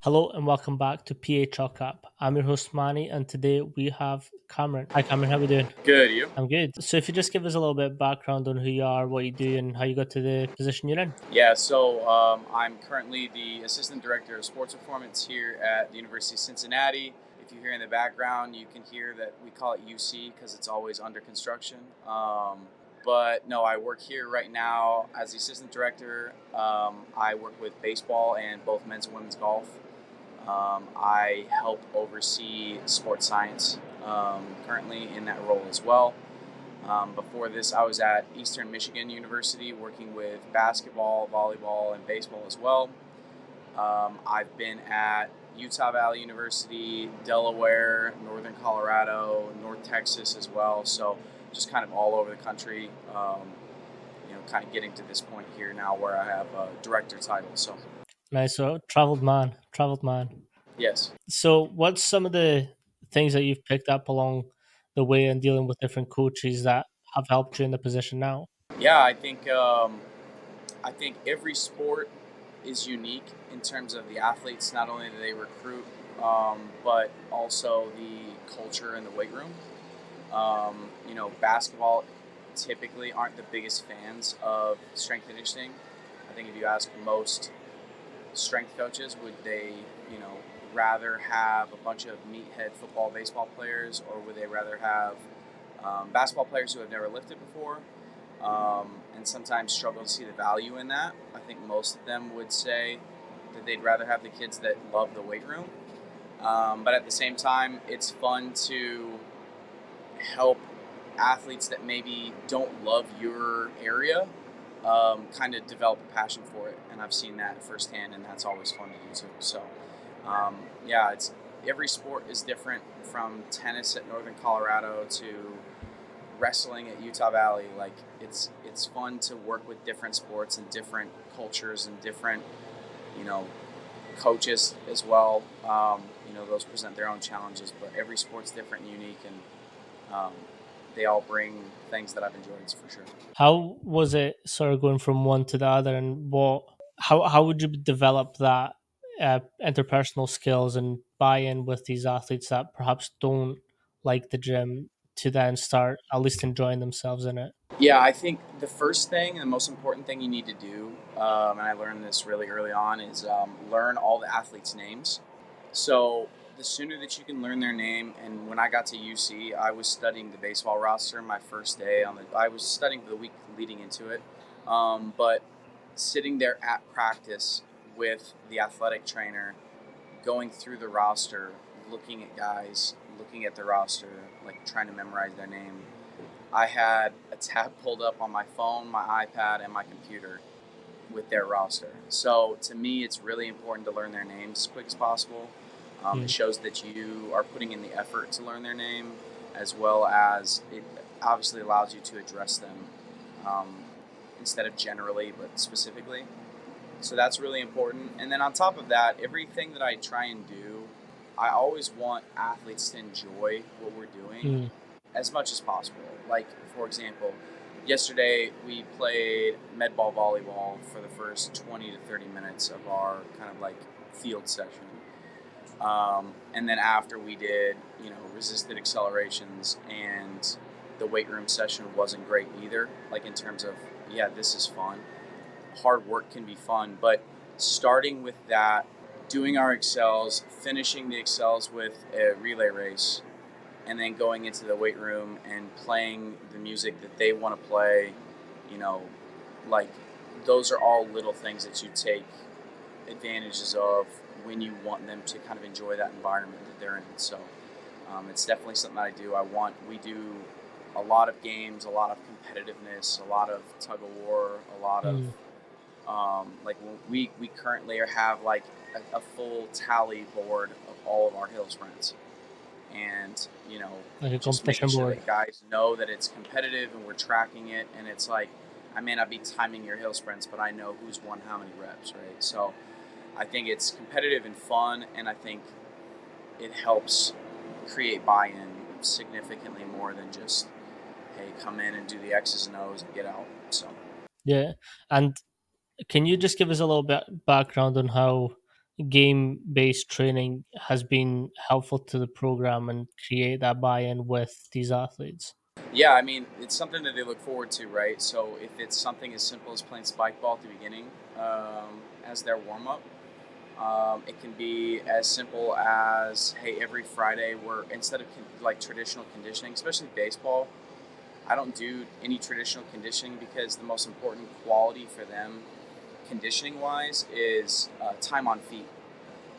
Hello and welcome back to PA Chalk Up. I'm your host Manny, and today we have Cameron. Hi, Cameron. How are we doing? Good, you? I'm good. So, if you just give us a little bit of background on who you are, what you do, and how you got to the position you're in. I'm currently the Assistant Director of Sports Performance here at the University of Cincinnati. If you hear in the background, you can hear that we call it UC because it's always under construction. But no, I work here right now as the Assistant Director. I work with baseball and both men's and women's golf. I help oversee sports science currently in that role as well. Before this, I was at Eastern Michigan University working with basketball, volleyball, and baseball as well. I've been at Utah Valley University, Delaware, Northern Colorado, North Texas as well. So just kind of all over the country, kind of getting to this point here now where I have a director title. So, Nice. So, traveled man, traveled man. yes. So, what's some of the things that you've picked up along the way in dealing with different coaches that have helped you in the position now? Yeah, I think every sport is unique in terms of the athletes. Not only do they recruit, but also the culture in the weight room. Basketball typically aren't the biggest fans of strength and conditioning. I think if you ask most strength coaches, would they, rather have a bunch of meathead football, baseball players, or would they rather have basketball players who have never lifted before? And sometimes struggle to see the value in that. I think most of them would say that they'd rather have the kids that love the weight room. But at the same time, it's fun to help athletes that maybe don't love your area kind of develop a passion for it. And I've seen that firsthand, and that's always fun to do too. So, it's every sport is different, from tennis at Northern Colorado to wrestling at Utah Valley. Like it's fun to work with different sports and different cultures and different, you know, coaches as well. Those present their own challenges, but every sport's different and unique, and they all bring things that I've enjoyed for sure. How was it sort of going from one to the other, and how would you develop that interpersonal skills and buy-in with these athletes that perhaps don't like the gym to then start at least enjoying themselves in it? Yeah, I think the first thing and the most important thing you need to do, and I learned this really early on, is learn all the athletes' names. So the sooner that you can learn their name, and when I got to UC, I was studying the baseball roster my first day I was studying the week leading into it, but sitting there at practice with the athletic trainer, going through the roster, looking at guys, looking at the roster, like trying to memorize their name. I had a tab pulled up on my phone, my iPad, and my computer with their roster. So to me, it's really important to learn their names as quick as possible. It Mm. shows that you are putting in the effort to learn their name, as well as it obviously allows you to address them um, instead of generally, but specifically. So that's really important. And then on top of that, everything that I try and do, I always want athletes to enjoy what we're doing Mm. as much as possible. Like, for example, yesterday we played med ball volleyball for the first 20 to 30 minutes of our kind of like field session. And then after we did, resisted accelerations, and the weight room session wasn't great either. Like in terms of, yeah, this is fun. Hard work can be fun, but starting with that, doing our excels, finishing the excels with a relay race, and then going into the weight room and playing the music that they want to play, you know, like those are all little things that you take advantages of when you want them to kind of enjoy that environment that they're in. So it's definitely something that I do. We do a lot of games, a lot of competitiveness, a lot of tug of war, a lot of Mm. we currently have like a full tally board of all of our hill sprints, and Like a just making competition sure board. that guys know that it's competitive and we're tracking it, and it's like I may not be timing your hill sprints, but I know who's won how many reps, right? So I think it's competitive and fun, and I think it helps create buy-in significantly more than just, hey, come in and do the X's and O's and get out. So Yeah. And can you just give us a little bit background on how game based training has been helpful to the program and create that buy in with these athletes? Yeah, I mean, it's something that they look forward to, right? So if it's something as simple as playing spike ball at the beginning as their warm up, it can be as simple as, hey, every Friday we're instead of like traditional conditioning, especially baseball. I don't do any traditional conditioning because the most important quality for them, conditioning wise, is time on feet.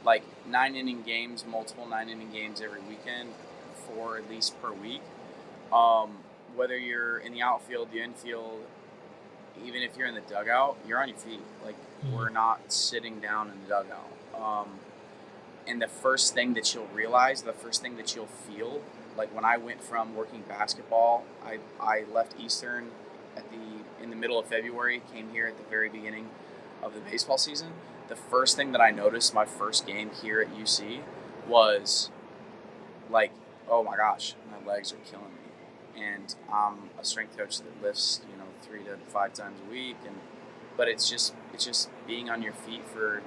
Like 9 inning games, multiple 9 inning games every weekend, 4 at least per week. Um, Whether you're in the outfield, the infield, even if you're in the dugout, you're on your feet. Like Mhm. we're not sitting down in the dugout. And the first thing that you'll realize, the first thing that you'll feel, like when I went from working basketball, I left Eastern in the middle of February, came here at the very beginning of the baseball season. The first thing that I noticed my first game here at UC was like, oh my gosh, my legs are killing me. And I'm a strength coach that lifts, 3 to 5 times a week, but it's just being on your feet for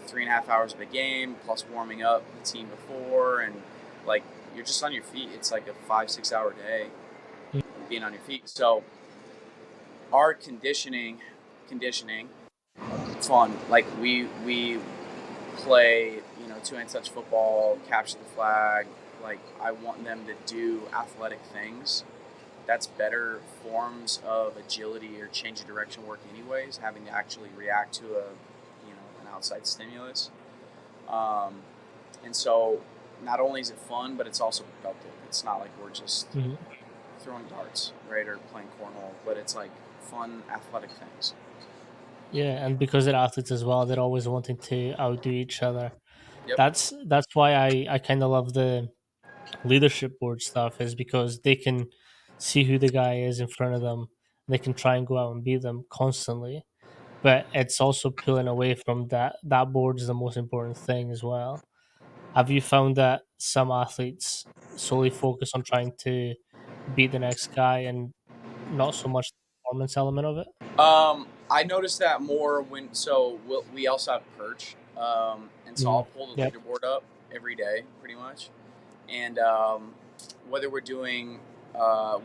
3.5 hours of a game, plus warming up the team before, and like you're just on your feet. It's like a 5-6 hour day being on your feet. So our conditioning, fun. Like we play, two-hand touch football, capture the flag. Like I want them to do athletic things. That's better forms of agility or change of direction work, anyways. Having to actually react to an outside stimulus, um, and so not only is it fun, but it's also productive. It's not like we're just Mhm. throwing darts, right, or playing cornhole, but it's like fun athletic things. Yeah, and because they're athletes as well, they're always wanting to outdo each other. Yep. That's why I kind of love the leadership board stuff, is because they can see who the guy is in front of them. They can try and go out and beat them constantly, but it's also pulling away from that. That board is the most important thing as well. Have you found that some athletes solely focus on trying to beat the next guy and not so much the performance element of it? I noticed that more we also have perch, and so I'll Mm, pull the yep. leaderboard up every day, pretty much, and whether we're doing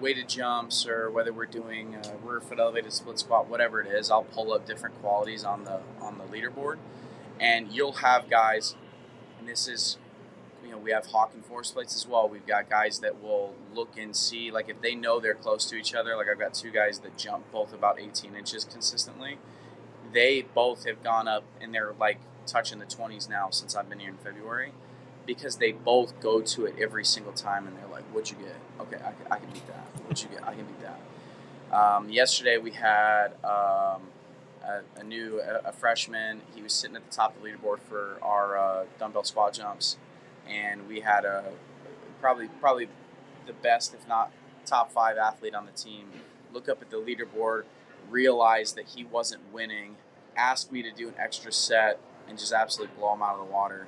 weighted jumps or whether we're doing rear foot elevated split squat, whatever it is, I'll pull up different qualities on the leaderboard, and you'll have guys, and this is, we have hawk and force plates as well. We've got guys that will look and see, like if they know they're close to each other. Like I've got two guys that jump both about 18 inches consistently. They both have gone up and they're like touching the 20s now since I've been here in February, because they both go to it every single time and they're like, "What'd you get? Okay, I can beat that. What'd you get? I can beat that." Yesterday we had a freshman. He was sitting at the top of the leaderboard for our dumbbell squat jumps, and we had a probably the best, if not top five athlete on the team, look up at the leaderboard, realize that he wasn't winning, ask me to do an extra set, and just absolutely blow him out of the water,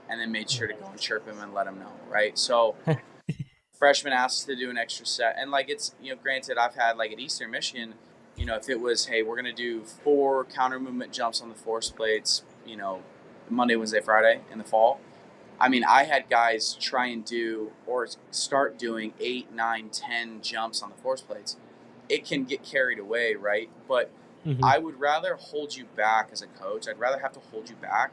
and then made sure to go and chirp him and let him know. Right, so freshman asked to do an extra set, and like it's, granted, I've had like at Eastern Michigan, if it was, hey, we're gonna do 4 counter movement jumps on the force plates, Monday, Wednesday, Friday in the fall. I mean, I had guys try and do or start doing 8, 9, 10 jumps on the force plates. It can get carried away, right? But Hmm. I would rather hold you back as a coach. I'd rather have to hold you back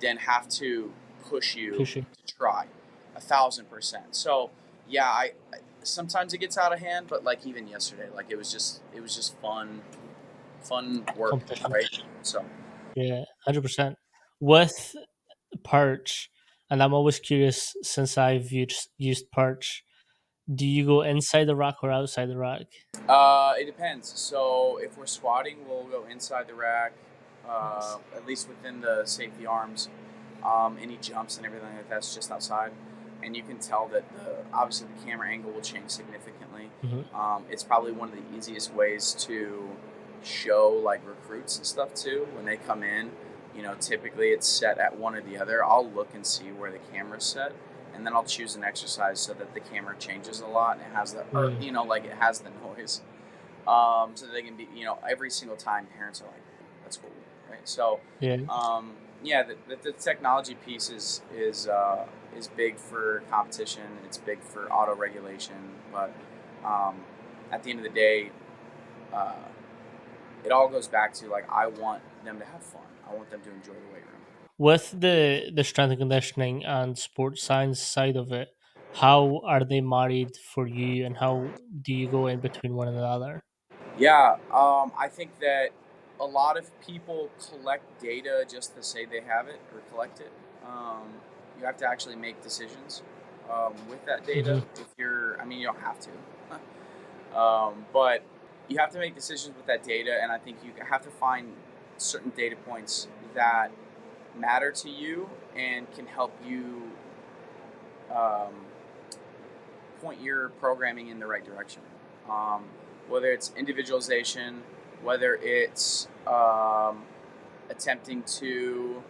than have to push you Pushing. to try 1,000%. So yeah, I sometimes it gets out of hand, but like even yesterday, like it was just fun work, Competition. right? So Yeah, 100%. With Perch, and I'm always curious since I've used Perch, do you go inside the rack or outside the rack? It depends. So if we're squatting, we'll go inside the rack, Nice. at least within the safety arms. Any jumps and everything like that's just outside, and you can tell that obviously the camera angle will change significantly. Hmm. It's probably one of the easiest ways to show like recruits and stuff too when they come in. Typically it's set at one or the other. I'll look and see where the camera's set, and then I'll choose an exercise so that the camera changes a lot and it has Mm. like it has the noise, so that they can be, every single time parents are like, that's cool, right? So, Yeah. um, yeah, the technology piece is big for competition. It's big for auto regulation, but um, at the end of the day, uh, it all goes back to like I want them to have fun. I want them to enjoy the weight room. With the strength and conditioning and sports science side of it, how are they married for you, and how do you go in between one another? Yeah, I think that a lot of people collect data just to say they have it or collect it. Um, you have to actually make decisions with that data. Hmm. If you're, I mean, you don't have to, but you have to make decisions with that data. And I think you have to find certain data points that matter to you and can help you um, point your programming in the right direction. Um, whether it's individualization, whether it's attempting to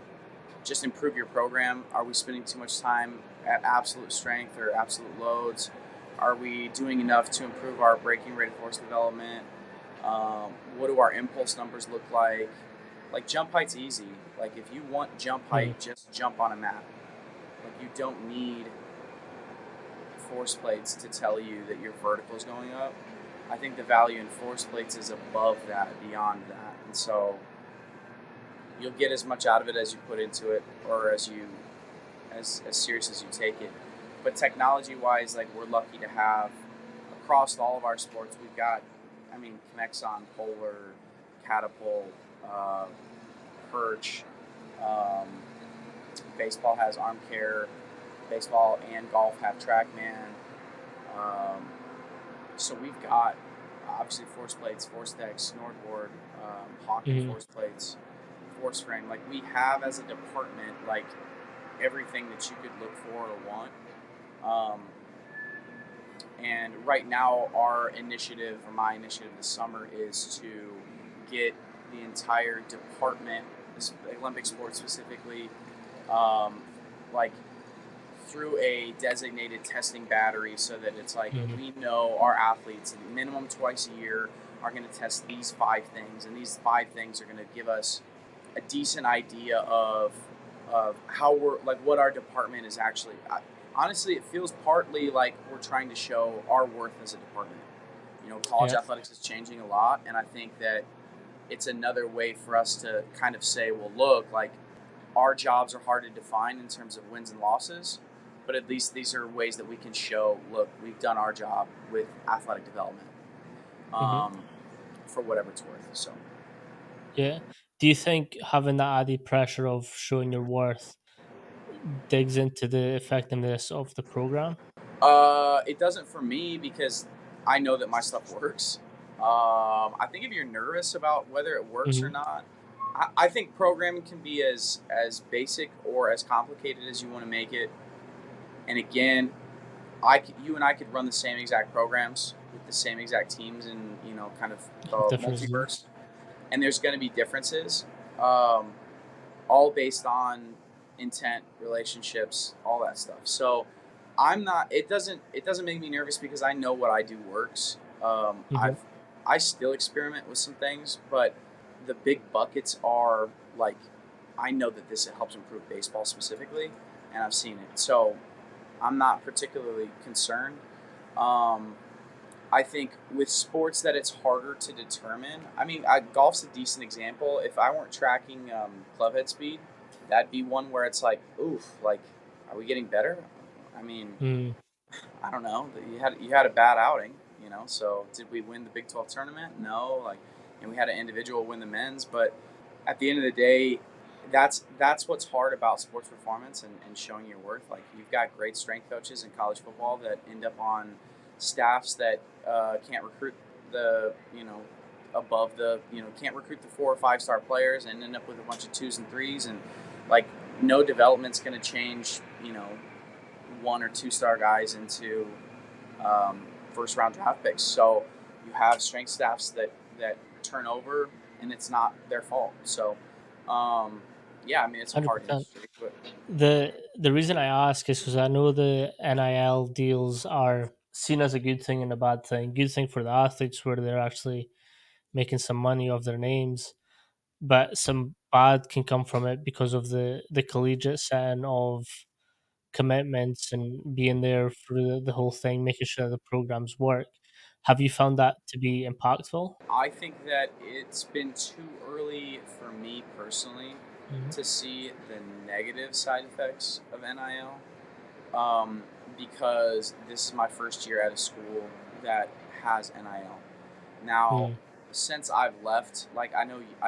just improve your program. Are we spending too much time at absolute strength or absolute loads? Are we doing enough to improve our braking rate of force development? What do our impulse numbers look like? Like jump height's easy. Like if you want jump Hmm. height, just jump on a mat. Like you don't need force plates to tell you that your vertical is going up. I think the value in force plates is above that, beyond that, and so you'll get as much out of it as you put into it, or as serious as you take it. But technology wise, like we're lucky to have across all of our sports, we've got, I mean, Connexon, Polar, Catapult, uh, Perch. Um, baseball has Arm Care. Baseball and golf have TrackMan. Um, so we've got obviously force plates, force decks, snortboard, hockey Hmm. force plates, force frame. Like we have as a department, like everything that you could look for or want. Um, and right now, our initiative, or my initiative this summer, is to get the entire department, Olympic sports specifically, um, like through a designated testing battery so that it's like Hmm. we know our athletes minimum twice a year are going to test these five things, and these five things are going to give us a decent idea of how we're like what our department is actually. Honestly, it feels partly like we're trying to show our worth as a department. You know, college Yeah. athletics is changing a lot, and I think that it's another way for us to kind of say, well, look, like our jobs are hard to define in terms of wins and losses, but at least these are ways that we can show, look, we've done our job with athletic development, Hmm. um, for whatever it's worth. So, Yeah. Do you think having that added pressure of showing your worth digs into the effectiveness of the program? it doesn't for me because I know that my stuff works. I think if you're nervous about whether it works or Hmm. not, I think programming can be as basic or as complicated as you want to make it. And again, you and I could run the same exact programs with the same exact teams in kind of the Differences. multiverse, and there's going to be differences, um, all based on intent, relationships, all that stuff. So I'm not. It doesn't make me nervous because I know what I do works. Hmm. I still experiment with some things, but the big buckets are like I know that this helps improve baseball specifically, and I've seen it. So I'm not particularly concerned. Um, I think with sports that it's harder to determine. I mean, golf's a decent example. If I weren't tracking clubhead speed, that'd be one where it's like, oof, like, are we getting better? I mean, Mm. I don't know. You had a bad outing, So did we win the Big 12 tournament? No. Like, and we had an individual win the men's, but at the end of the day, that's what's hard about sports performance and showing your worth. Like you've got great strength coaches in college football that end up on staffs that can't recruit the above the can't recruit the 4 or 5 star players and end up with a bunch of twos and threes and like no development's going to change 1 or 2 star guys into first round draft picks. So you have strength staffs that turn over, and it's not their fault. So um, yeah, I mean it's a hard 100%. industry, but The reason I ask is because I know the NIL deals are seen as a good thing and a bad thing. Good thing for the athletes where they're actually making some money off their names, but some bad can come from it because of the collegiate setting of commitments and being there for the whole thing, making sure the programs work. Have you found that to be impactful? I think that it's been too early for me personally Mhm. to see the negative side effects of NIL, because this is my first year at a school that has NIL. Now, Mm, since I've left, like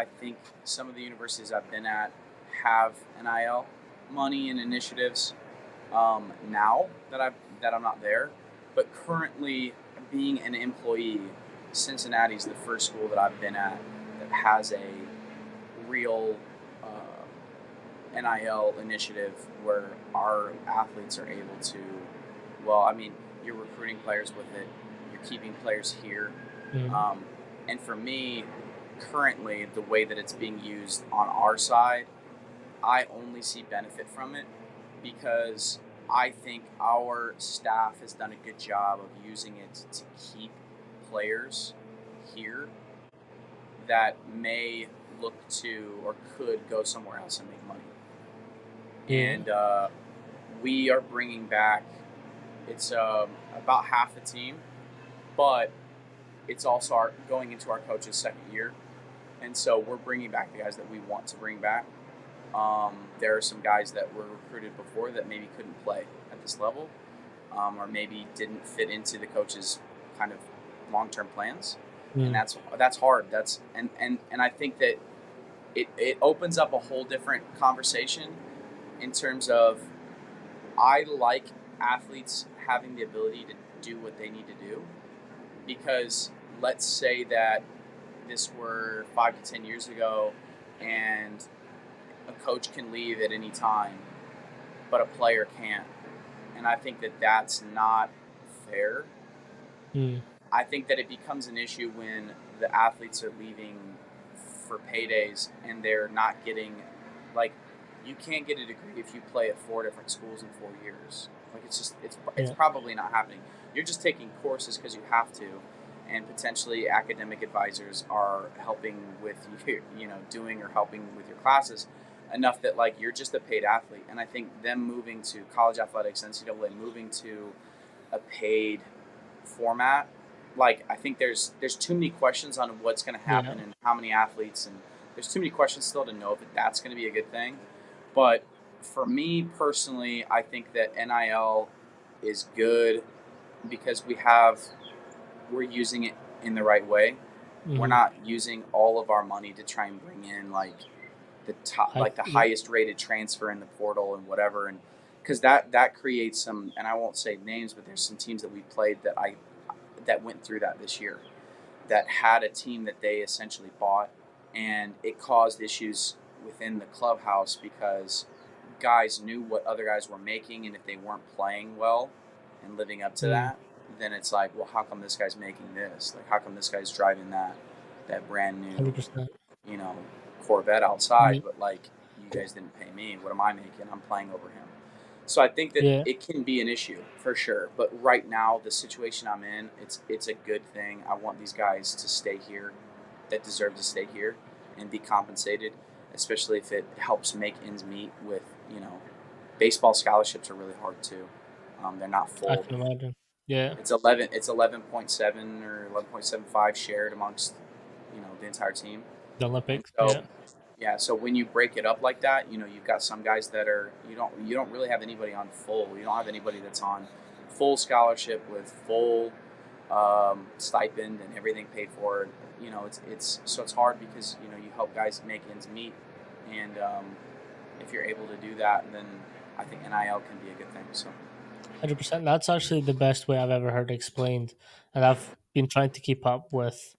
I think some of the universities I've been at have NIL money and initiatives. Now that I'm not there, but currently being an employee, Cincinnati is the first school that I've been at that has a real NIL initiative where our athletes are able to. Well, I mean, you're recruiting players with it, you're keeping players here, mm, um, and for me, currently the way that it's being used on our side, I only see benefit from it because I think our staff has done a good job of using it to keep players here that may look to or could go somewhere else and make money. yeah. And we are bringing back, it's about half the team, but it's also going into our coach's second year. And so we're bringing back the guys that we want to bring back. There are some guys that were recruited before that maybe couldn't play at this level, or maybe didn't fit into the coach's kind of long-term plans, and Mm, that's hard. That's and I think that it opens up a whole different conversation in terms of I like athletes having the ability to do what they need to do because let's say that this were 5 to 10 years ago and a coach can leave at any time, but a player can't. And I think that that's not fair. mm, I think that it becomes an issue when the athletes are leaving for paydays and they're not getting, like, you can't get a degree if you play at 4 different schools in 4 years. Like, it's yeah. probably not happening. You're just taking courses because you have to, and potentially academic advisors are helping with you, doing or helping with your classes enough that like you're just a paid athlete. And I think them moving to college athletics, NCAA moving to a paid format, like I think there's too many questions on what's going to Yeah. happen and how many athletes, and there's too many questions still to know if that's going to be a good thing. But for me personally, I think that NIL is good because we're using it in the right way. We're Mhm. not using all of our money to try and bring in like the Yeah. highest rated transfer in the portal and whatever, and because that creates some, and I won't say names, but there's some teams that we played that went through that this year that had a team that they essentially bought, and it caused issues within the clubhouse because guys knew what other guys were making, and if they weren't playing well and living up to Mm, that, then it's like, well, how come this guy's making this? Like, how come this guy's driving that brand new, 100%. you know, Corvette outside, but like you guys didn't pay me. What am I making? I'm playing over him. So I think that Yeah. it can be an issue for sure. But right now, the situation I'm in, it's a good thing. I want these guys to stay here, that deserve to stay here, and be compensated, especially if it helps make ends meet with baseball scholarships are really hard too. They're not I full. can imagine. Yeah. It's 11.7 or 11.75 shared amongst the entire team. The And Olympics. so, Yeah. yeah, so when you break it up like that, you've got some guys that are you don't really have anybody on full. You don't have anybody that's on full scholarship with full stipend and everything paid for. It's hard because you help guys make ends meet, and if you're able to do that, then I think NIL can be a good thing. So 100%. That's actually the best way I've ever heard explained. And I've been trying to keep up with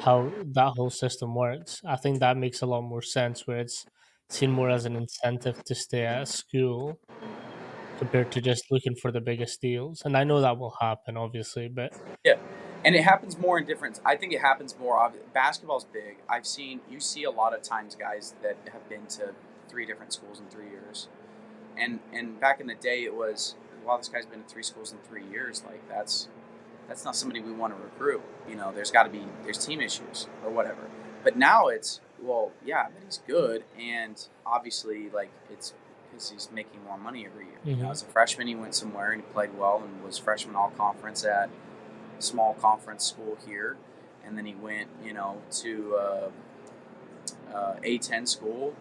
how that whole system works. I think that makes a lot more sense where it's seen more as an incentive to stay at school compared to just looking for the biggest deals. And I know that will happen, obviously, but yeah, and it happens more in different. I think it happens more. Basketball's big. You see a lot of times guys that have been to 3 different schools in 3 years. And back in the day, it was, wow, this guy's been to 3 schools in 3 years. Like that's not somebody we want to recruit. There's got to be there's team issues or whatever. But now it's well, yeah, but he's good, and obviously, like, it's because he's making more money every year. You know, Hmm. as a freshman, he went somewhere and he played well and was freshman all conference at a small conference school here, and then he went, to A10 school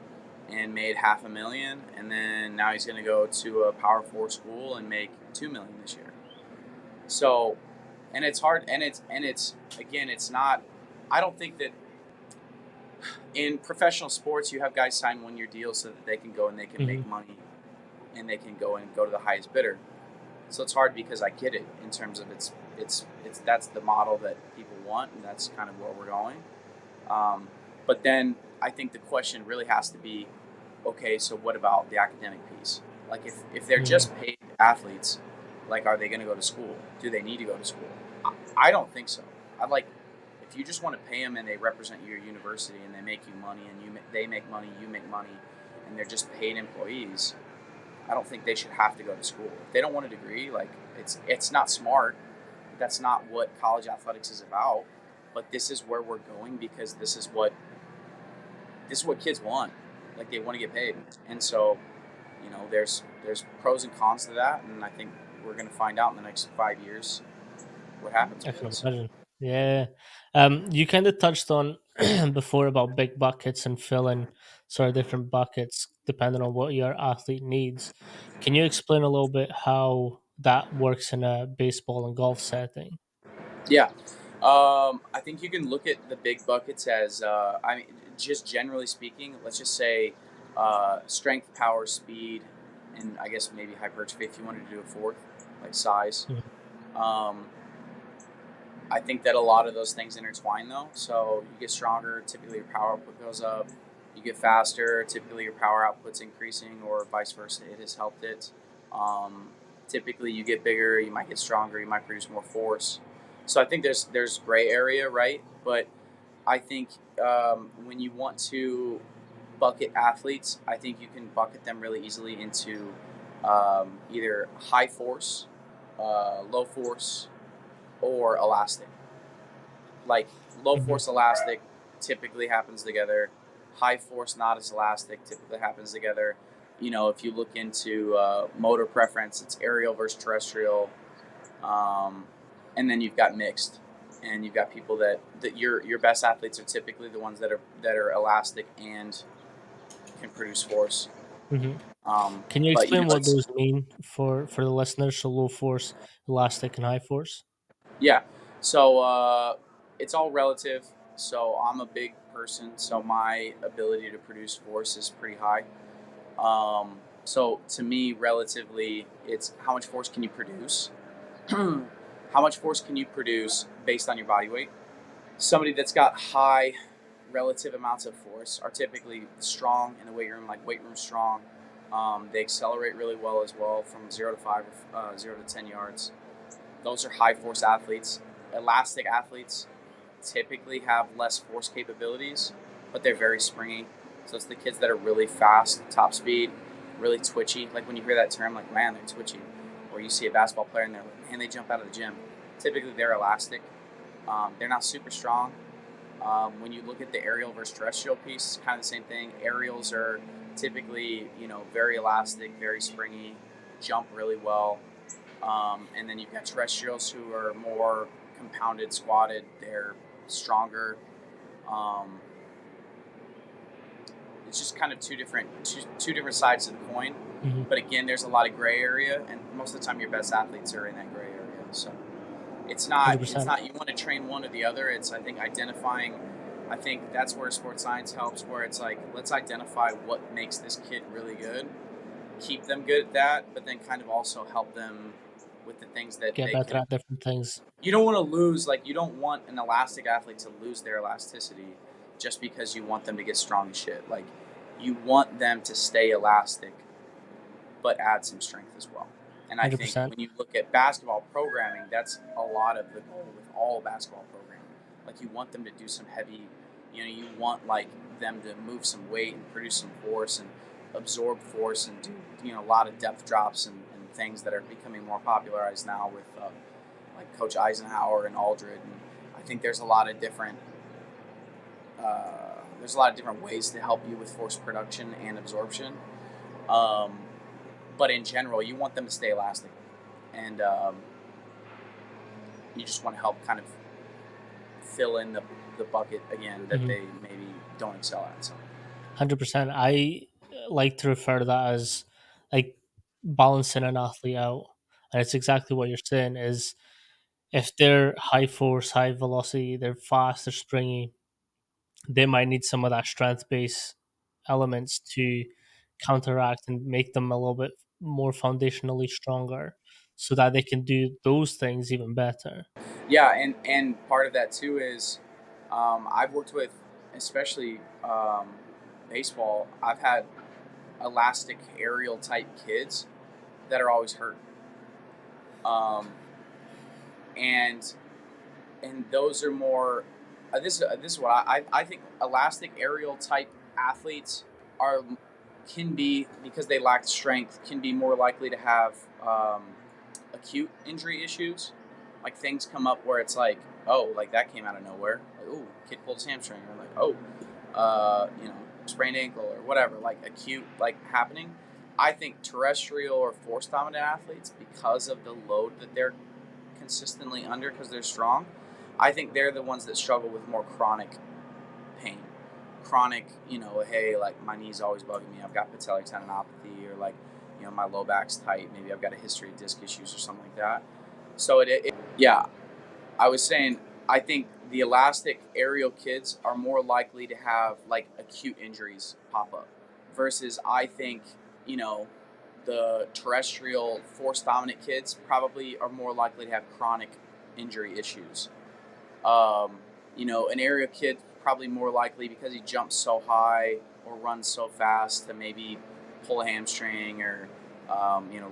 and made $500,000, and then now he's going to go to a Power Four school and make $2 million this year. So, and it's hard, and it's again, it's not. I don't think that in professional sports you have guys sign 1 year deals so that they can go and they can Hmm. make money and they can go and go to the highest bidder. So it's hard because I get it in terms of it's that's the model that people want, and that's kind of where we're going. Um, but then I think the question really has to be, okay, so what about the academic piece? Like if they're Hmm. just paid athletes, like are they going to go to school? Do they need to go to school? I don't think so. I like if you just want to pay them and they represent your university and they make you money and they make money, you make money, and they're just paid employees. I don't think they should have to go to school. If they don't want a degree, like it's not smart. That's not what college athletics is about. But this is where we're going because this is what kids want. Like they want to get paid, and so there's pros and cons to that, and I think we're going to find out in the next 5 years what happens I with can it. So, imagine. Yeah. You kind of touched on before about big buckets and filling sort of different buckets depending on what your athlete needs. Can you explain a little bit how that works in a baseball and golf setting? yeah, I think you can look at the big buckets as I mean, just generally speaking. Let's just say strength, power, speed, and I guess maybe hypertrophy if you wanted to do a fourth, like size. Mhm. Um, I think that a lot of those things intertwine though. So you get stronger, typically your power output goes up. You get faster, typically your power output's increasing, or vice versa. It has helped it. Um, Typically you get bigger, you might get stronger, you might produce more force. So I think there's gray area, right? But I think when you want to bucket athletes, I think you can bucket them really easily into either high force, low force, or elastic. Like low Mhm. force elastic typically happens together. High force not as elastic typically happens together. If you look into motor preference, it's aerial versus terrestrial, um, and then you've got mixed, and you've got people that your best athletes are typically the ones that are elastic and can produce force. Mhm. Um, Can you but explain what it's those mean for the listeners? So low force, elastic, and high force. Yeah. So it's all relative. So I'm a big person, so my ability to produce force is pretty high. So to me, relatively, it's how much force can you produce? How much force can you produce based on your body weight? Somebody that's got high relative amounts of force are typically strong in the weight room, like weight room strong. They accelerate really well as well from 0 to 5, 0 to 10 yards. Those are high force athletes. Elastic athletes typically have less force capabilities, but they're very springy. So it's the kids that are really fast, top speed, really twitchy. Like when you hear that term, like, man, they're twitchy. Or you see a basketball player and they're like, man, they jump out of the gym. Typically, they're elastic. They're not super strong. When you look at the aerial versus terrestrial piece, it's kind of the same thing. Aerials are typically, very elastic, very springy, jump really well. And then you've got terrestrials who are more compounded, squatted. They're stronger. Um, it's just kind of two different sides of the coin. Mhm. But again, there's a lot of gray area, and most of the time, your best athletes are in that gray area. So it's not it's 100%. not you want to train one or the other. It's I think identifying. I think that's where sports science helps. Where it's like let's identify what makes this kid really good, keep them good at that, but then kind of also help them with the things that Get they better can. at different things. You don't want to lose, like, you don't want an elastic athlete to lose their elasticity just because you want them to get strong as shit. Like, you want them to stay elastic, but add some strength as well. And I think 100%. when you look at basketball programming, that's a lot of the goal with all basketball programming. Like, you want them to do some heavy, you want, like, them to move some weight and produce some force and absorb force and do, a lot of depth drops and things that are becoming more popularized now with, like Coach Eisenhower and Aldred, and I think there's there's a lot of different ways to help you with force production and absorption. Um, but in general, you want them to stay elastic, and you just want to help kind of fill in the bucket again that Mhm. they maybe don't excel at. So 100%. I like to refer to that as like balancing an athlete out. And it's exactly what you're saying is if they're high force, high velocity, they're fast, they're springy, they might need some of that strength based elements to counteract and make them a little bit more foundationally stronger so that they can do those things even better. yeah, and part of that too is I've worked with, especially baseball. I've had elastic aerial type kids that are always hurt, um, and those are more. This is what I think elastic aerial type athletes are can be, because they lack strength, can be more likely to have acute injury issues. Like things come up where it's like, oh, like that came out of nowhere. Like, oh, kid pulled his hamstring, or like, oh, sprained ankle or whatever. Like acute, like happening. I think terrestrial or force dominant athletes, because of the load that they're consistently under, because they're strong, I think they're the ones that struggle with more chronic pain. Chronic, hey, like my knee's always bugging me. I've got patellar tendinopathy, or like, my low back's tight. Maybe I've got a history of disc issues or something like that. So yeah, I was saying, I think the elastic aerial kids are more likely to have like acute injuries pop up, versus I think, you know, the terrestrial force dominant kids probably are more likely to have chronic injury issues. Um, an aerial kid probably more likely, because he jumps so high or runs so fast, to maybe pull a hamstring, or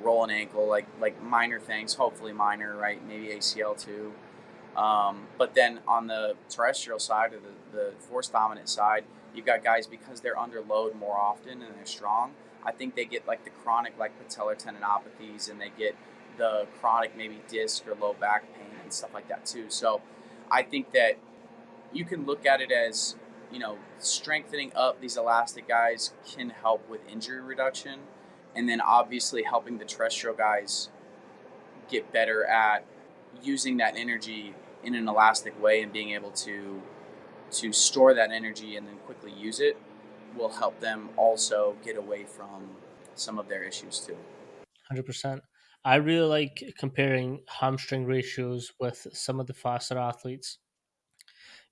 roll an ankle, like minor things, hopefully minor, right? Maybe ACL too. But then on the terrestrial side, or the force dominant side, you've got guys, because they're under load more often and they're strong. I think they get like the chronic, like patellar tendinopathies, and they get the chronic maybe disc or low back pain and stuff like that too. So I think that you can look at it as, strengthening up these elastic guys can help with injury reduction, and then obviously helping the terrestrial guys get better at using that energy in an elastic way, and being able to store that energy and then quickly use it will help them also get away from some of their issues too. 100%. I really like comparing hamstring ratios with some of the faster athletes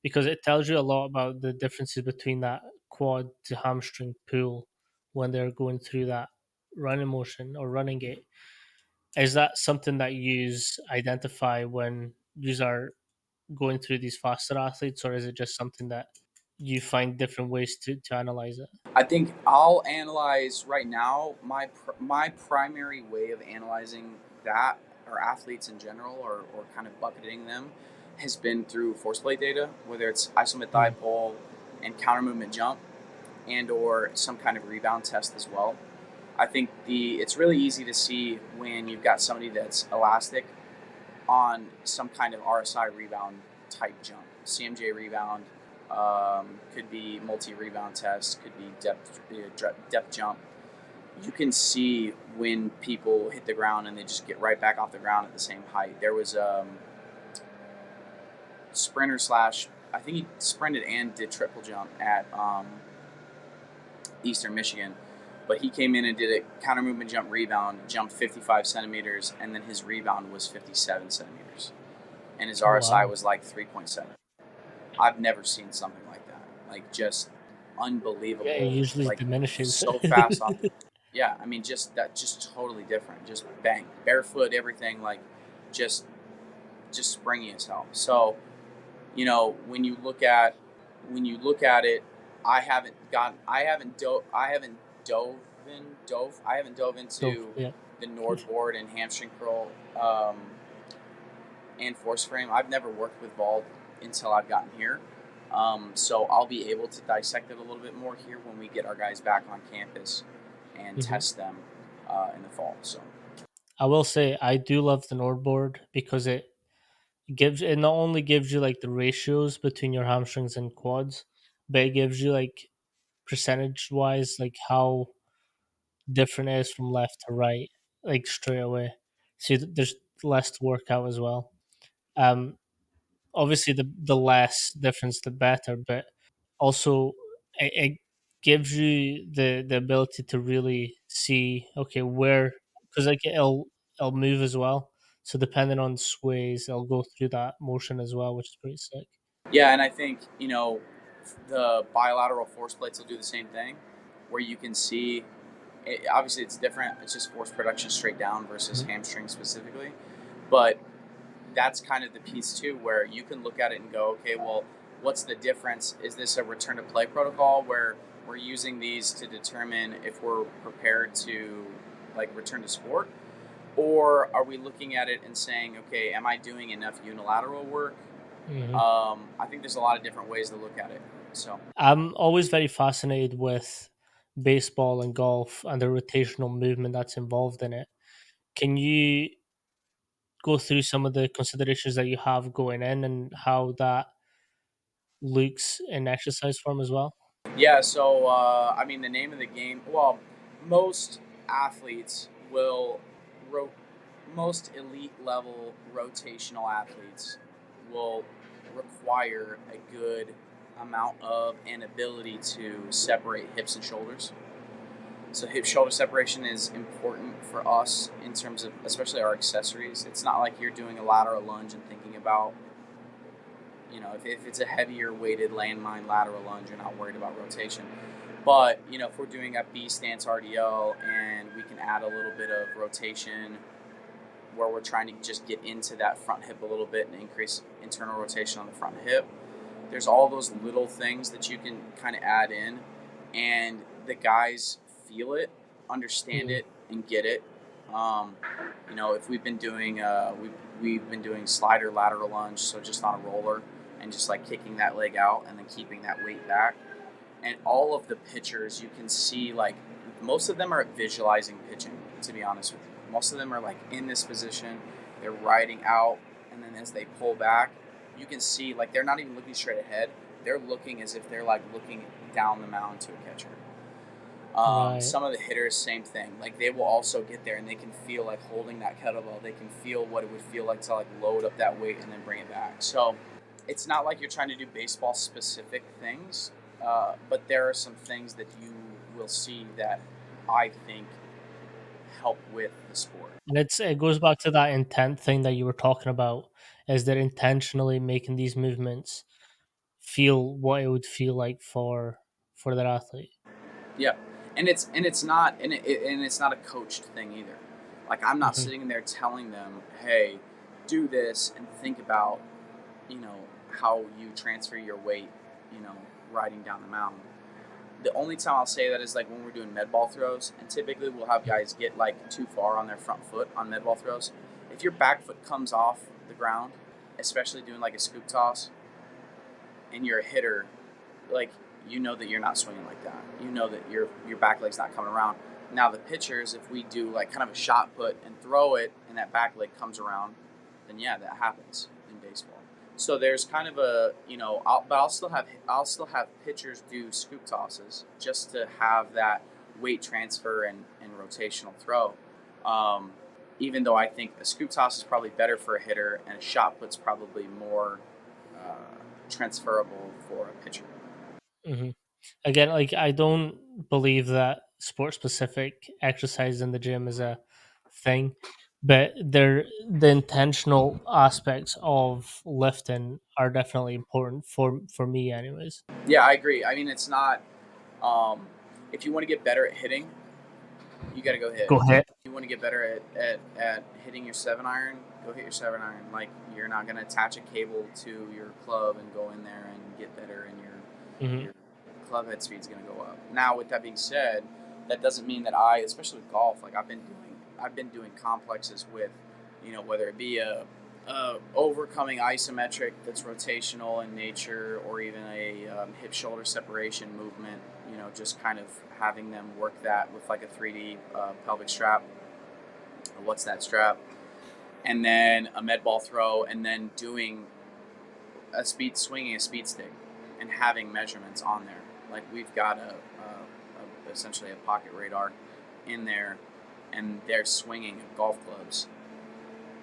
because it tells you a lot about the differences between that quad to hamstring pull when they're going through that running motion or running gait. Is that something that you identify when you are going through these faster athletes, or is it just something that you find different ways to analyze it? I think I'll analyze right now. My primary way of analyzing that, or athletes in general, or kind of bucketing them, has been through force plate data, whether it's isomet thigh Mm. pull and counter movement jump, and or some kind of rebound test as well. I think it's really easy to see when you've got somebody that's elastic on some kind of RSI rebound type jump, CMJ rebound, could be multi rebound test, could be depth jump. You can see when people hit the ground and they just get right back off the ground at the same height. There was sprinter slash, I think he sprinted and did triple jump at Eastern Michigan. But he came in and did a counter movement jump rebound, jumped 55 centimeters, and then his rebound was 57 centimeters. And his Oh RSI wow! was like 3.7. I've never seen something like that. Like, just Yeah, it unbelievable. usually Like, diminishes. so fast off. Yeah, I mean, just totally different. Just bang, barefoot, everything, like, just springy as hell. So, when you look at it, I haven't dove Dove, into yeah. the Nord board and hamstring curl, and force frame. I've never worked with Vault until I've gotten here. So I'll be able to dissect it a little bit more here when we get our guys back on campus and Mhm. test them in the fall. So I will say I do love the Nord board because it not only gives you like the ratios between your hamstrings and quads, but it gives you like percentage wise, like how different it is from left to right, like straight away. So there's less to work out as well. Um, Obviously, the less difference, the better, but also it gives you the ability to really see, okay, where, because like it'll move as well. So depending on sways, it'll go through that motion as well, which is pretty sick. Yeah, and I think the bilateral force plates will do the same thing, where you can see. Obviously, it's different. It's just force production straight down versus Mhm. hamstring specifically, but that's kind of the piece too, where you can look at it and go, okay, well, what's the difference? Is this a return to play protocol where we're using these to determine if we're prepared to like return to sport, or are we looking at it and saying, okay, am I doing enough unilateral work? Mhm. I think there's a lot of different ways to look at it. So I'm always very fascinated with baseball and golf and the rotational movement that's involved in it. Can you go through some of the considerations that you have going in and how that looks in exercise form as well? yeah, so I mean, the name of the game. Well, most athletes will, ro- most elite level rotational athletes will require a good amount of and ability to separate hips and shoulders. So hip shoulder separation is important for us in terms of especially our accessories. It's not like you're doing a lateral lunge and thinking about, if it's a heavier weighted landmine lateral lunge, you're not worried about rotation. But, if we're doing a B stance RDL and we can add a little bit of rotation where we're trying to just get into that front hip a little bit and increase internal rotation on the front hip, there's all those little things that you can kind of add in, and the guys feel it, understand Mm, it, and get it. Um, if we've been doing slider lateral lunge, so just on a roller and just like kicking that leg out and then keeping that weight back. And all of the pitchers, you can see like most of them are visualizing pitching. To be honest with you, most of them are like in this position, they're riding out, and then as they pull back, you can see like they're not even looking straight ahead. They're looking as if they're like looking down the mound to a catcher. right. Some of the hitters, same thing. Like they will also get there and they can feel like holding that kettlebell. They can feel what it would feel like to like load up that weight and then bring it back. So it's not like you're trying to do baseball specific things, but there are some things that you will see that I think help with the sport. And it goes back to that intent thing that you were talking about, is they're intentionally making these movements feel what it would feel like for that athlete. Yeah, and it's not and it's not a coached thing either. Like I'm not Hmm. sitting there telling them, "Hey, do this and think about you know how you transfer your weight, you know, riding down the mountain." The only time I'll say that is like when we're doing med ball throws, and typically we'll have guys get like too far on their front foot on med ball throws. If your back foot comes off the ground, especially doing like a scoop toss, and you're a hitter, like you know that you're not swinging like that. You know that your back leg's not coming around. Now the pitchers, if we do like kind of a shot put and throw it, and that back leg comes around, then yeah, that happens in baseball. So there's kind of a but I'll still have pitchers do scoop tosses just to have that weight transfer and rotational throw. Um, Even though I think a scoop toss is probably better for a hitter and a shot put's probably more transferable for a pitcher. Hmm. Again, like I don't believe that sport specific exercise in the gym is a thing, but the intentional aspects of lifting are definitely important for me, anyways. Yeah, I agree. I mean, it's not. Um, if you want to get better at hitting, you got to go hit. Go ahead. You want to get better at hitting your 7 iron, go hit your 7 iron. Like you're not going to attach a cable to your club and go in there and get better, and Hmm. your club head speed's going to go up. Now, with that being said, that doesn't mean that I, especially with golf, like I've been doing complexes with, whether it be a overcoming isometric that's rotational in nature, or even a hip shoulder separation movement. Just kind of having them work that with like a 3D pelvic strap. What's that strap? And then a med ball throw, and then doing swinging a speed stick, and having measurements on there. Like we've got essentially a pocket radar in there, and they're swinging golf clubs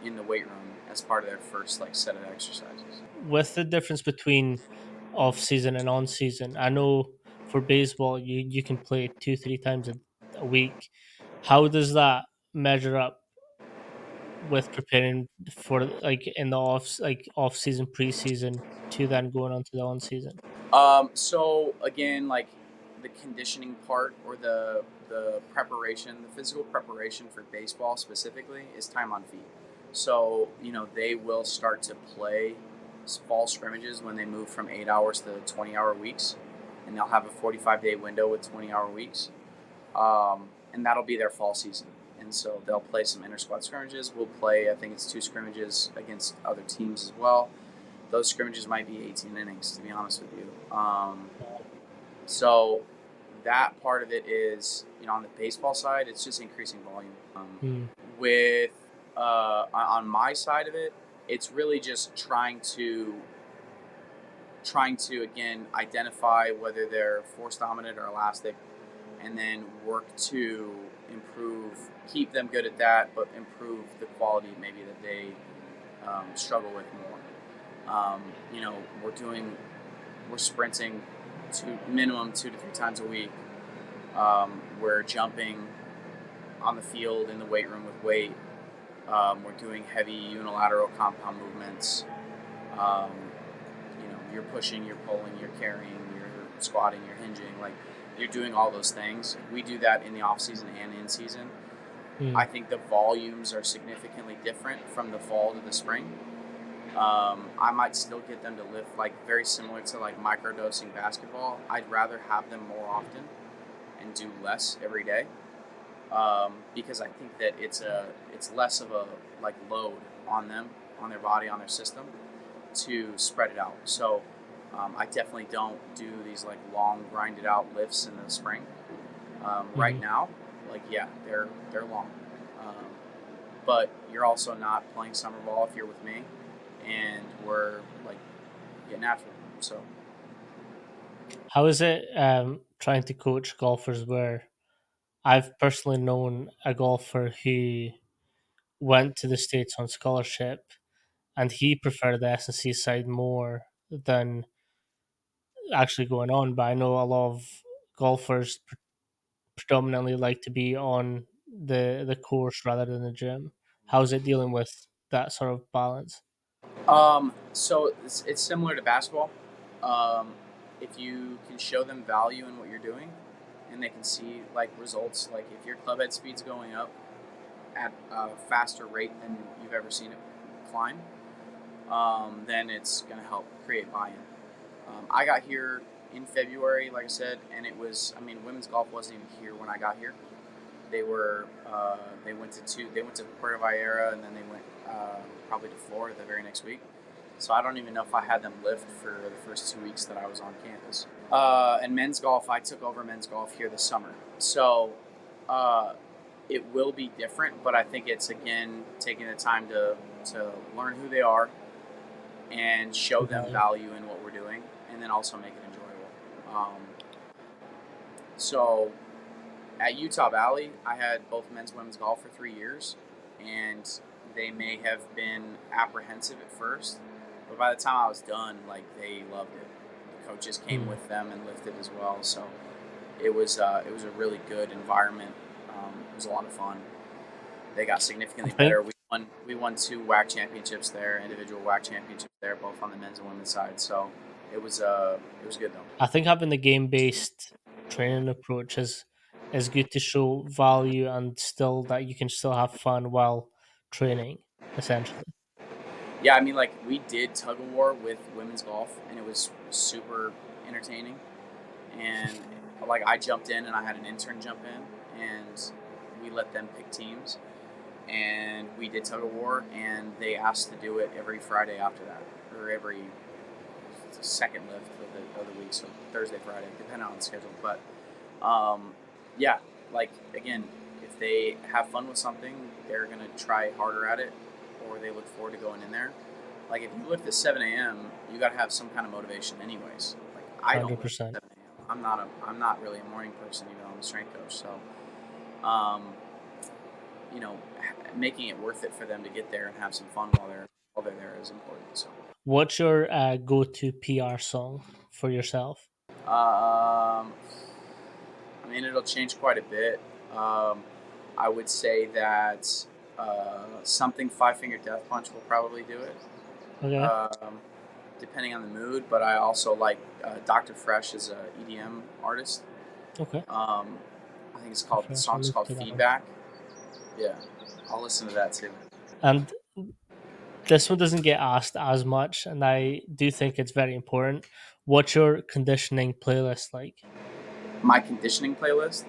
in the weight room as part of their first like set of exercises. With the difference between off season and on season, I know for baseball you can play 2 3 times a week. How does that measure up with preparing for like in the off season, preseason to then going on to the on season? So again, like the conditioning part or the preparation, the physical preparation for baseball specifically is time on feet. So they will start to play fall scrimmages when they move from 8 hours to 20-hour weeks, and they'll have a 45-day window with 20-hour weeks, and that'll be their fall season. And so they'll play some inter squad scrimmages. We'll play, I think it's 2 scrimmages against other teams as well. Those scrimmages might be 18 innings, to be honest with you. So that part of it is, on the baseball side, it's just increasing volume. Mm. With on my side of it, it's really just trying to again identify whether they're force dominant or elastic, and then work to keep them good at that, but improve the quality maybe that they struggle with more. We're sprinting minimum 2 to 3 times a week. We're jumping on the field in the weight room with weight. We're doing heavy unilateral compound movements. You're pushing, you're pulling, you're carrying, you're squatting, you're hinging. Like you're doing all those things. We do that in the off season and in season. I Mm. think the volumes are significantly different from the fall to the spring. I might still get them to lift like very similar to like microdosing basketball. I'd rather have them more often and do less every day, because I think that it's less of a like load on them, on their body, on their system to spread it out. So I definitely don't do these like long grinded out lifts in the spring. Right Mhm. now, like yeah, they're long, um, but you're also not playing summer ball if you're with me, and we're like getting after them. So How is it trying to coach golfers where I've personally known a golfer who went to the States on scholarship and he preferred the S&C side more than actually going on. But I know a lot of golfers predominantly like to be on the course rather than the gym. How's it dealing with that sort of balance? so it's similar to basketball. Um, if you can show them value in what you're doing, and they can see like results, like if your club head speed's going up at a faster rate than you've ever seen it climb, then it's going to help create buy-in. I got here in February, like I said, and it was. I mean, women's golf wasn't even here when I got here. They were. They went to two. They went to Puerto Vallarta, and then they went probably to Florida the very next week. So I don't even know if I had them lift for the first 2 weeks that I was on campus. And men's golf, I took over men's golf here this summer. So uh, it will be different, but I think it's again taking the time to learn who they are and show them Yeah. value in what we're doing, and then also make it enjoyable. So at Utah Valley, I had both men's and women's golf for 3 years, and they may have been apprehensive at first, but by the time I was done, like they loved it. The coaches came Mm. with them and lifted as well, so it was a really good environment. It was a lot of fun. They got I significantly think better. We won 2 WAC championships there, individual WAC championships there, both on the men's and women's side. So it was good though. I think having the game based training approach is good to show value and still that you can still have fun while training, essentially. Yeah, I mean, like we did tug of war with women's golf, and it was super entertaining. And like I jumped in, and I had an intern jump in, and we let them pick teams, and we did tug of war, and they asked to do it every Friday after that, or every second lift of the week, so Thursday, Friday, depending on the schedule. But yeah, like again, if they have fun with something, they're gonna try harder at it, or they look forward to going in there. Like if you lift at 7 a.m., you got to have some kind of motivation, anyways. Like I don't wake up 100%. at 7 a.m. I'm not really a morning person, even though I'm a strength coach. So, um, making it worth it for them to get there and have some fun while they're there is important. So, What's your go-to PR song for yourself? um, I mean, it'll change quite a bit. Um, I would say that something Five Finger Death Punch will probably do it, Okay. um, depending on the mood. But I also like Dr. Fresh as a EDM artist. Okay. Um, I think the Refresh. I'll song's look called to that one. Feedback. Yeah, I'll listen to that too. And this one doesn't get asked as much, and I do think it's very important. What's your conditioning playlist like? My conditioning playlist.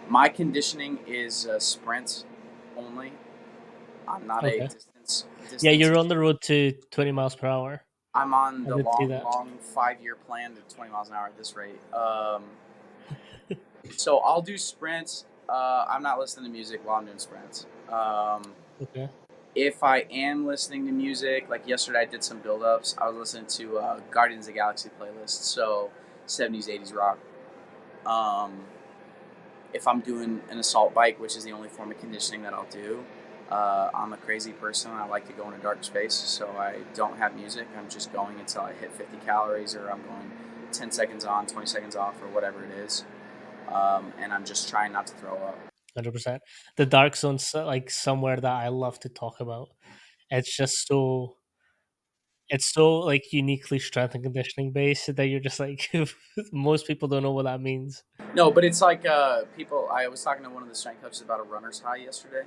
My conditioning is sprint only. I'm not a Okay. Yeah, distance. you're on the road to 20 miles per hour. I'm on I the did see that. long 5 year plan to 20 miles an hour at this rate. So I'll do sprints. I'm not listening to music while I'm doing sprints. Okay. If I am listening to music, like yesterday, I did some build ups. I was listening to Guardians of the Galaxy playlist, so 70s, 80s rock. Um, if I'm doing an assault bike, which is the only form of conditioning that I'll do, I'm a crazy person. I like to go in a dark space, so I don't have music. I'm just going until I hit 50 calories, or I'm going 10 seconds on, 20 seconds off, or whatever it is. And I'm just trying not to throw up. 100%. The dark zone's like somewhere that I love to talk about. It's just so like uniquely strength and conditioning based that you're just like most people don't know what that means. No, but it's like people. I was talking to one of the strength coaches about a runner's high yesterday.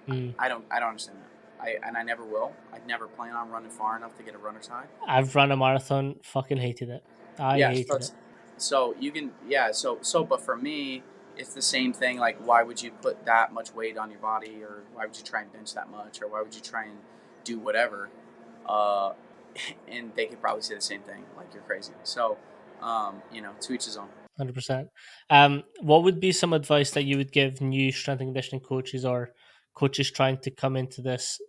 Mm. I don't understand that. I never will. I never plan on running far enough to get a runner's high. I've run a marathon, fucking hated it. I Yeah, so hated it. it's so you can yeah but for me it's the same thing. Like, why would you put that much weight on your body, or why would you try and bench that much, or why would you try and do whatever? Uh, and they could probably say the same thing, like, you're crazy. So, to each his own. 100%. What would be some advice that you would give new strength and conditioning coaches or coaches trying to come into this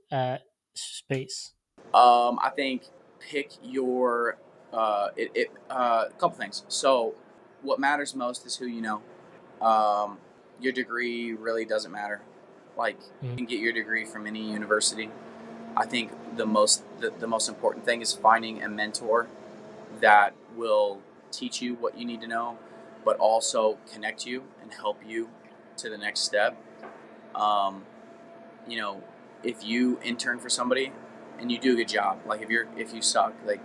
space? I think pick your a couple things. So, what matters most is who you know. Um, your degree really doesn't matter. Like, you Mhm. can get your degree from any university. I think the most important thing is finding a mentor that will teach you what you need to know, but also connect you and help you to the next step. Um, you know, if you intern for somebody and you do a good job, like, if you suck, like,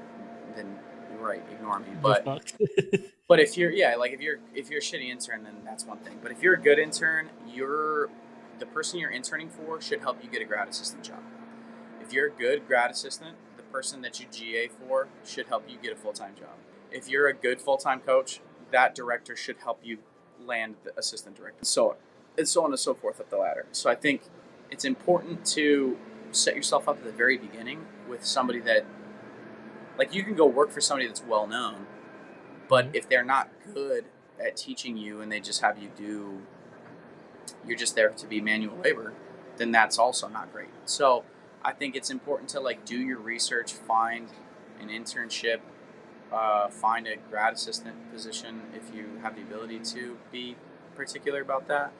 then right, ignore me. You're fucked. But if you're yeah, like, if you're a shitty intern, then that's one thing. But if you're a good intern, the person you're interning for should help you get a grad assistant job. If you're a good grad assistant, the person that you GA for should help you get a full time job. If you're a good full time coach, that director should help you land the assistant director. So on and so forth up the ladder. So I think it's important to set yourself up at the very beginning with somebody that, like, you can go work for somebody that's well known, but Mhm. if they're not good at teaching you and they just have you're just there to be manual labor, then that's also not great. So I think it's important to, like, do your research, find an internship, find a grad assistant position if you have the ability to be particular about that.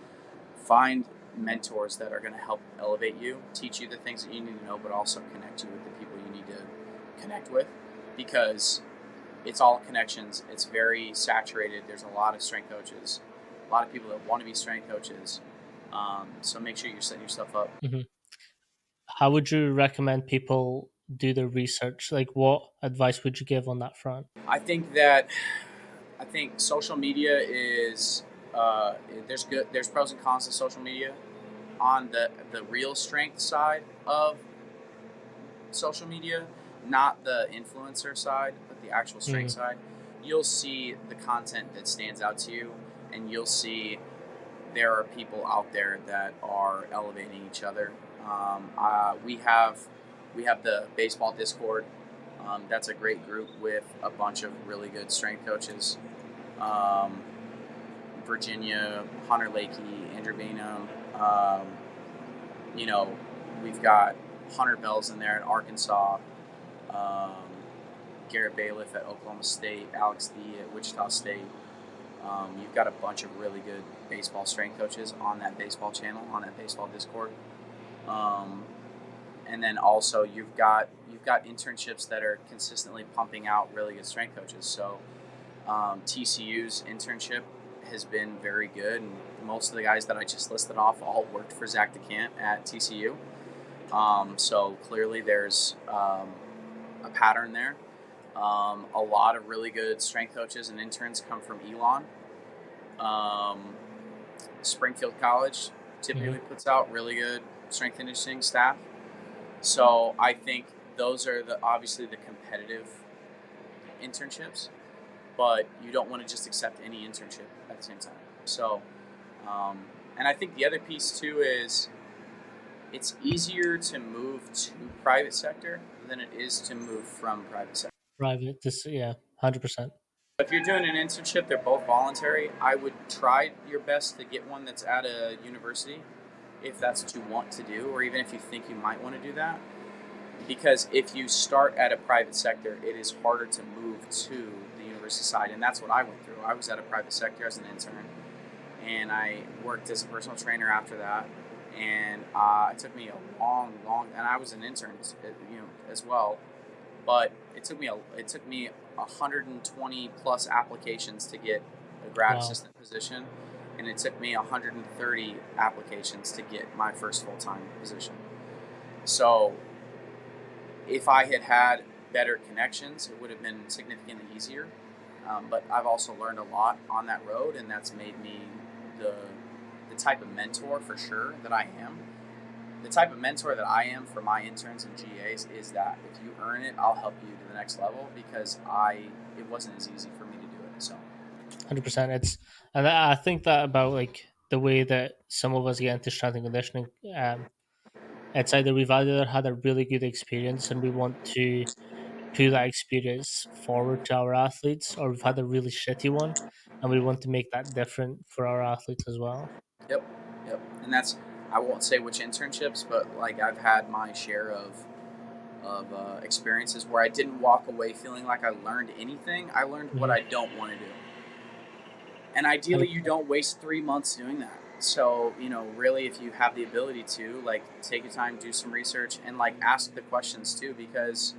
Find mentors that are going to help elevate you, teach you the things that you need to know, but also connect you with the people you need to connect with, because it's all connections. It's very saturated. There's a lot of strength coaches, a lot of people that want to be strength coaches. So make sure you're setting yourself up. Mhm. How would you recommend people do their research? Like, what advice would you give on that front? I think that I think social media is there's pros and cons to social media. On the real strength side of social media, not the influencer side, but the actual strength Mm. side, you'll see the content that stands out to you, and you'll see there are people out there that are elevating each other. We have the baseball Discord. That's a great group with a bunch of really good strength coaches. Um, Virginia, Hunter Lakey, Andrew Bainham. You know, we've got Hunter Bells in there in Arkansas. Um, Garrett Bailiff at Oklahoma State, Alex D at Wichita State. You've got a bunch of really good baseball strength coaches on that baseball channel, on that baseball Discord. Um, and then also you've got internships that are consistently pumping out really good strength coaches. So TCU's internship has been very good, and most of the guys that I just listed off all worked for Zach DeCant at TCU. So clearly there's a pattern there. A lot of really good strength coaches and interns come from Elon. Um, Springfield College Hmm. typically puts out really good strength and conditioning staff. So I think those are obviously the competitive internships, but you don't want to just accept any internship at the same time. So, and I think the other piece too is it's easier to move to private sector than it is to move from private sector. Private, this, yeah, 100%. If you're doing an internship, they're both voluntary. I would try your best to get one that's at a university if that's what you want to do, or even if you think you might want to do that. Because if you start at a private sector, it is harder to move to the university side. And that's what I went through. I was at a private sector as an intern, and I worked as a personal trainer after that. And it took me a long, and I was an intern, as well. But it took me 120 plus applications to get a grad Wow. assistant position, and it took me 130 applications to get my first full time position. So if I had had better connections, it would have been significantly easier. But I've also learned a lot on that road, and that's made me the the type of mentor for sure that I am. The type of mentor that I am for my interns and GAs is that if you earn it, I'll help you to the next level because it wasn't as easy for me to do it. So 100%. And I think that about like the way that some of us get into strength and conditioning. It's either we've either had a really good experience and we want to put that experience forward to our athletes, or we've had a really shitty one and we want to make that different for our athletes as well. yep, yep, and that's I won't say which internships, but like I've had my share of experiences where I didn't walk away feeling like I learned anything. I learned what Hmm. I don't want to do. And ideally, you 100%. don't waste 3 months doing that. So, really, if you have the ability to, like, take your time, do some research, and, like, ask the questions too, because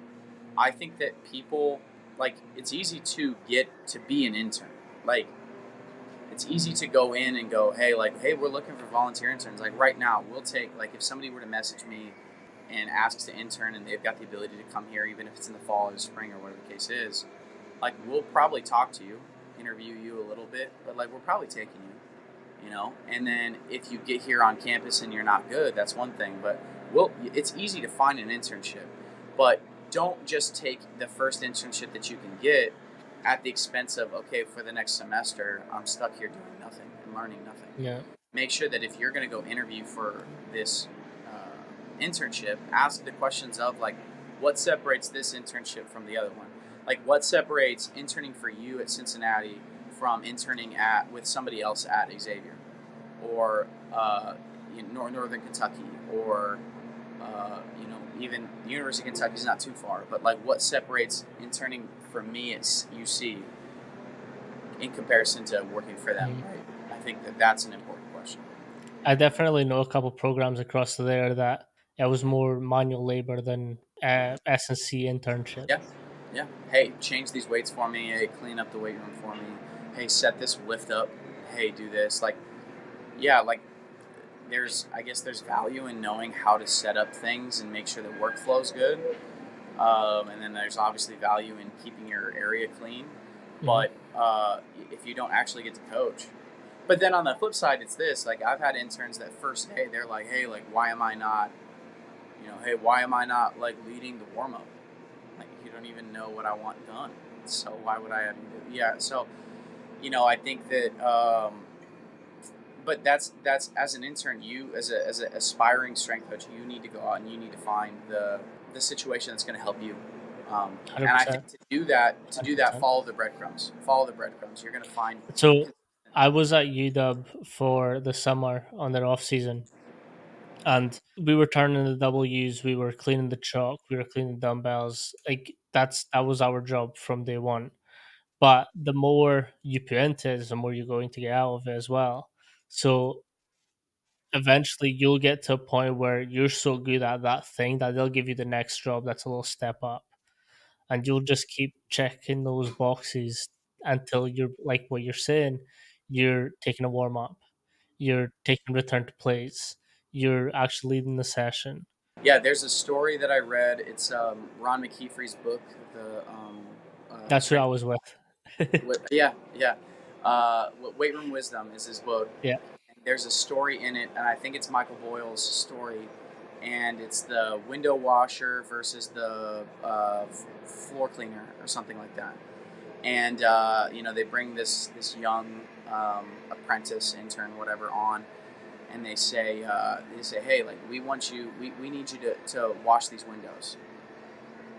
I think that people, like, it's easy to get to be an intern. Like, it's easy to go in and go, hey, we're looking for volunteer interns. Like, right now, we'll take, like, if somebody were to message me and asks to intern and they've got the ability to come here, even if it's in the fall or spring or whatever the case is, like we'll probably talk to you, interview you a little bit, but like we're probably taking you. And then if you get here on campus and you're not good, that's one thing. But it's easy to find an internship, but don't just take the first internship that you can get at the expense of okay, for the next semester I'm stuck here doing nothing and learning nothing. Yeah. Make sure that if you're going to go interview for this internship, ask the questions of like, what separates this internship from the other one? Like, what separates interning for you at Cincinnati from interning at with somebody else at Xavier, or in Northern Kentucky, or even the University of Kentucky is not too far. But like, what separates interning for me at UC in comparison to working for them? Mhm. Right. I think that that's an important question. I definitely know a couple programs across there that it was more manual labor than S&C internship. Yeah. Yeah. Hey, change these weights for me. Hey, clean up the weight room for me. Hey, set this lift up. Hey, do this. Like, yeah, like I guess there's value in knowing how to set up things and make sure the workflow's good. And then there's obviously value in keeping your area clean. Hmm. But if you don't actually get to coach, but then on the flip side, it's this. Like I've had interns that first day, they're like, hey, like why am I not, hey, why am I not like leading the warm up? Like you don't even know what I want done. So why would I have you do? Yeah. So I think that. But that's as an intern, you as an aspiring strength coach, you need to go out and you need to find the situation that's going to help you. And I 100%. think to do that, 100%. follow the breadcrumbs. Follow the breadcrumbs. You're going to find. So I was at UW for the summer on their off season, and we were turning the W's, we were cleaning the chalk, we were cleaning the dumbbells. Like that was our job from day one. But the more you put into it, the more you're going to get out of it as well. So eventually you'll get to a point where you're so good at that thing that they'll give you the next job that's a little step up. And you'll just keep checking those boxes until you're like what you're saying, you're taking a warm up, you're taking return to plays, you're actually leading the session. Yeah, there's a story that I read. It's Ron McKeefery's book, the That's who I strength. was with. Yeah, yeah. Weight Room Wisdom is his book. Yeah, There's a story in it, and I think it's Michael Boyle's story, and it's the window washer versus the floor cleaner or something like that. And they bring this young apprentice, intern, whatever, on, and they say, hey, like we need you to wash these windows.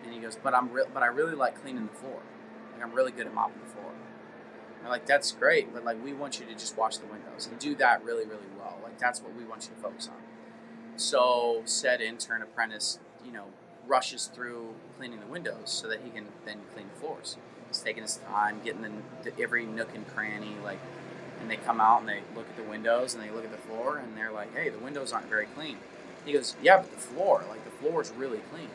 And he goes, but I really like cleaning the floor. Like I'm really good at mopping the floor. And like that's great, but like we want you to just wash the windows and do that really, really well. Like that's what we want you to focus on. So said intern apprentice, rushes through cleaning the windows so that he can then clean the floors. He's taking his time, getting every nook and cranny, like, and they come out and they look at the windows and they look at the floor and they're like, hey, the windows aren't very clean. He goes, yeah, but the floor is really clean.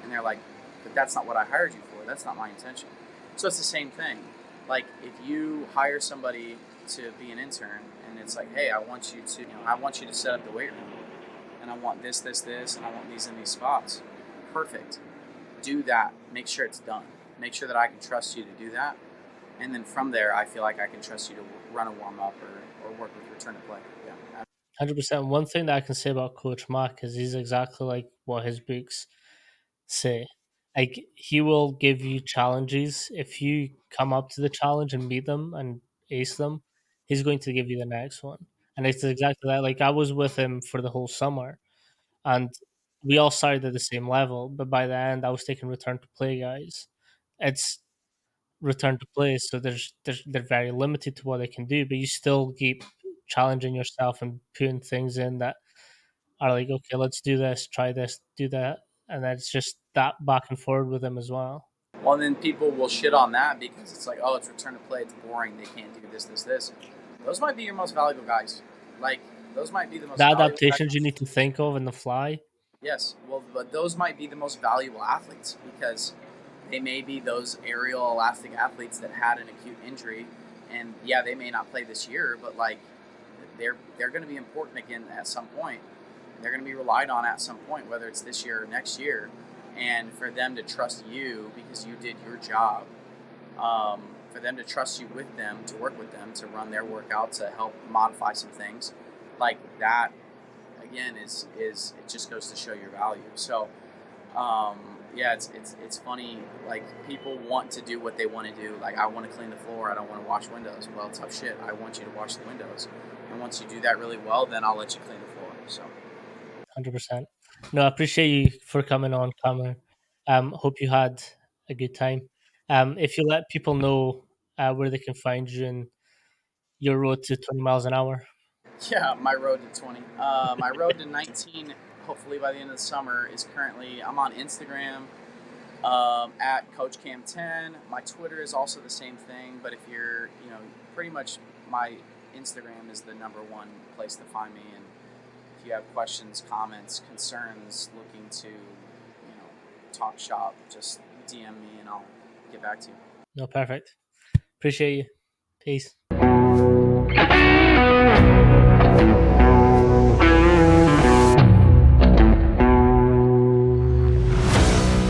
And they're like, but that's not what I hired you for. That's not my intention. So it's the same thing. Like if you hire somebody to be an intern and it's like, hey, I want you to set up the weight room and I want this, and I want these in these spots. Perfect. Do that. Make sure it's done. Make sure that I can trust you to do that. And then from there, I feel like I can trust you to run a warm up or work with return to play. Yeah. 100%. One thing that I can say about Coach Mack is he's exactly like what his books say. Like he will give you challenges. If you come up to the challenge and meet them and ace them, he's going to give you the next one. And it's exactly that. Like I was with him for the whole summer, and we all started at the same level. But by the end, I was taking return to play guys. It's return to play, so they're very limited to what they can do. But you still keep challenging yourself and putting things in that are like, okay, let's do this, try this, do that, and then it's just that back and forward with them as well. Well, then people will shit on that because it's like, oh, it's return to play. It's boring. They can't do this. Those might be your most valuable guys. Like those might be the The most valuable adaptations you guys. need to think of in the fly, Yes, well, but those might be the most valuable athletes because they may be those aerial elastic athletes that had an acute injury, and yeah, they may not play this year, but like they're going to be important again at some point. They're going to be relied on at some point, whether it's this year or next year, and for them to trust you because you did your job. For them to trust you with them, to work with them, to run their workout, to help modify some things, like that again is it just goes to show your value. So yeah, it's funny. Like people want to do what they want to do. Like I want to clean the floor. I don't want to wash windows. Well, tough shit. I want you to wash the windows, and once you do that really well, then I'll let you clean the floor. So 100%. No, I appreciate you for coming on, Cameron. Hope you had a good time. If you let people know where they can find you and your road to 20 miles an hour. yeah, my road to 20. My road to 19. Hopefully by the end of the summer is currently. I'm on Instagram. At CoachCam10. My Twitter is also the same thing, but if you're, pretty much my Instagram is the number one place to find me. And if you have questions, comments, concerns, looking to, talk shop, just DM me and I'll get back to you. No, perfect. Appreciate you. Peace.